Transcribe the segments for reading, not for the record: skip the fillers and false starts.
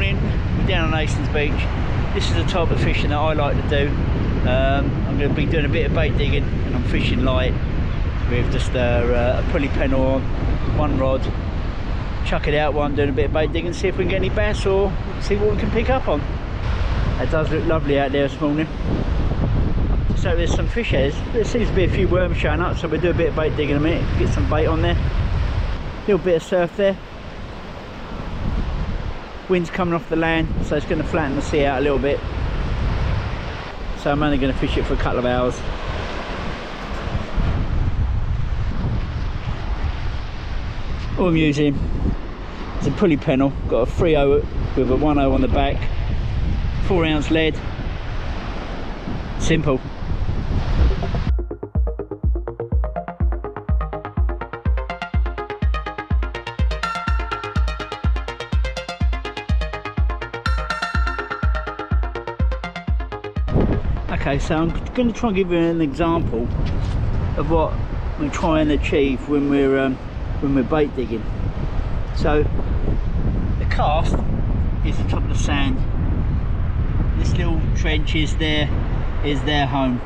morning, we're down on Hastings Beach. This is the type of fishing that I like to do. I'm going to be doing a bit of bait digging, and I'm fishing light with just a pulley pen on, one rod. Chuck it out while I'm doing a bit of bait digging, see if we can get any bass or see what we can pick up on. It does look lovely out there this morning. So there's some fish heads. There seems to be a few worms showing up, so we'll do a bit of bait digging in a minute, get some bait on there. Little bit of surf there. Wind's coming off the land, so it's going to flatten the sea out a little bit. So I'm only going to fish it for a couple of hours. All I'm using is a pulley pennel, got a 3/0 with a 1/0 on the back, 4-ounce lead. Simple. Okay, so I'm going to try and give you an example of what we try and achieve when we're bait digging. So the cast is the top of the sand. This little trench is their home.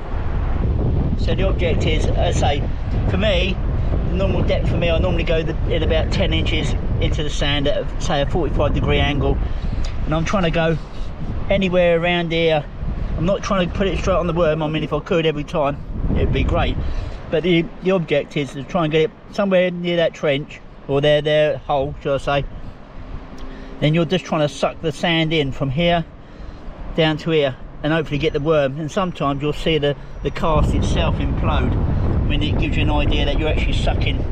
So the object is, as I say, for me, the normal depth for me, I normally go in about 10 inches into the sand at say a 45-degree angle, and I'm trying to go anywhere around here. I'm not trying to put it straight on the worm. I mean, if I could every time, it'd be great. But the object is to try and get it somewhere near that trench, or their hole, shall I say. Then you're just trying to suck the sand in from here down to here, and hopefully get the worm. And sometimes you'll see the cast itself implode. I mean, it gives you an idea that you're actually sucking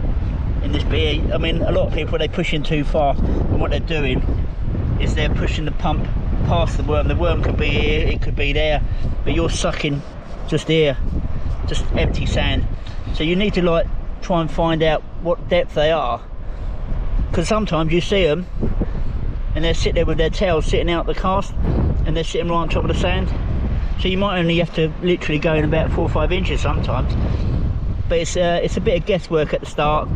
in this bit. I mean, a lot of people, they're pushing too far, and what they're doing is they're pushing the pump past the worm. The worm could be here, it could be there, but you're sucking just here, just empty sand. So you need to like try and find out what depth they are, because sometimes you see them and they sit there with their tails sitting out the cast, and they're sitting right on top of the sand. So you might only have to literally go in about 4 or 5 inches sometimes. But it's a bit of guesswork at the start,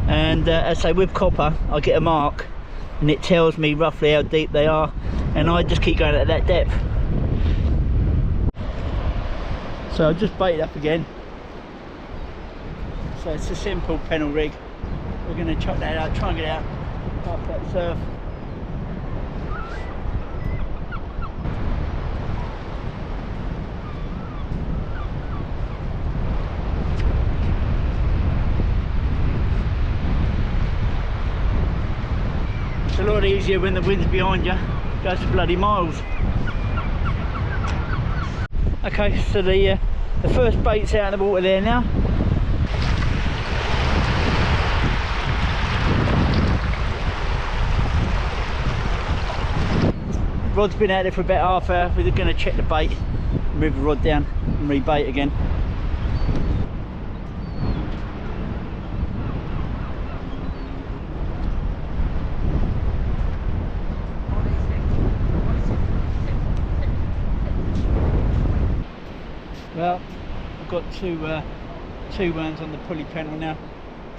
and as I say, with copper I get a mark and it tells me roughly how deep they are, and I just keep going at that depth. So I've just baited up again. So it's a simple pennel rig. We're going to chuck that out, try and get out past that surf. It's a lot easier when the wind's behind you. It goes for bloody miles. Okay, so the first bait's out of the water there now. Rod's been out there for about half hour. We're going to check the bait, move the rod down and rebait again. Well, I've got two worms on the pulley pennel now.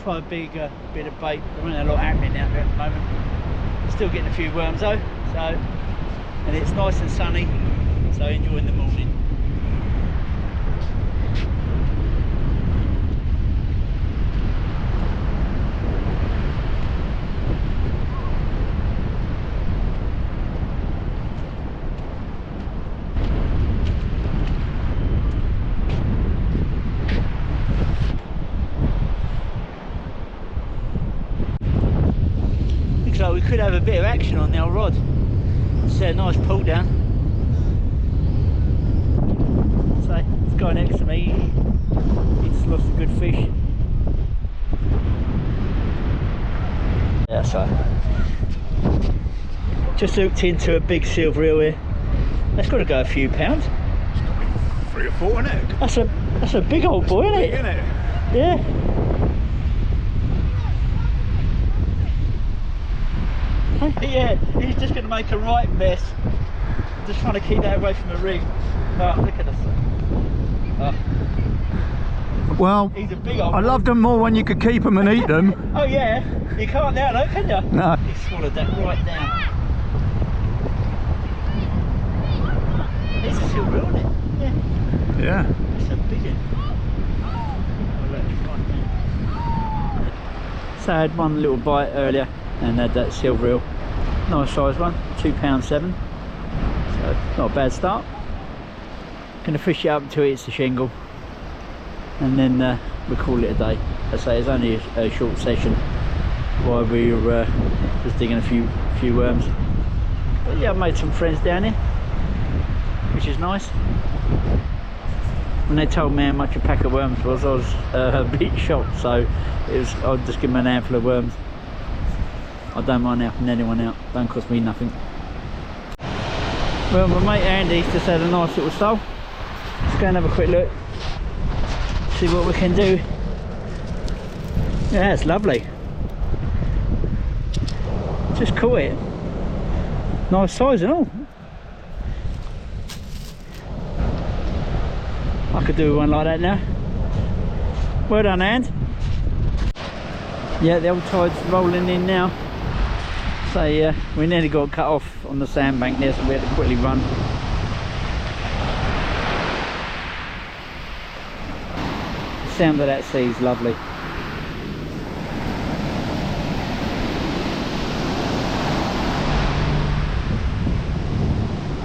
Try a big bit of bait. There isn't a lot happening out there at the moment. Still getting a few worms though. So, and it's nice and sunny, so enjoying the morning. Looks like we could have a bit of action on the old rod. It's a nice pull down. So this guy next to me, he's lost a good fish. Yeah, so just hooked into a big silver eel here. That's got to go a few pounds. 3 or 4, isn't it? That's a big old boy, isn't it? Big, isn't it? Yeah. Yeah, he's just going to make a right mess. Just trying to keep that away from the rig. Oh, look at this. Oh. Well, He's a big old I boy. loved them more when you could keep them and eat them. Oh yeah, you can't now though, can you? No. He swallowed that right down. So I had one little bite earlier and had that silver eel. Nice size one, £2.7. So not a bad start. Gonna fish it up until it hits the shingle, and then we'll call it a day. I say it's only a short session while we were just digging a few worms. But yeah, I've made some friends down here, which is nice. When they told me how much a pack of worms was, I was a bit shocked. So I'll just give them an handful of worms. I don't mind helping anyone out, don't cost me nothing. Well, my mate Andy's just had a nice little sole. Let's go and have a quick look, see what we can do. Yeah, it's lovely. Just caught it. Nice size and all. I could do one like that now. Well done, Andy. Yeah, the old tide's rolling in now. So yeah, we nearly got cut off on the sandbank there, so we had to quickly run. The sound of that sea is lovely.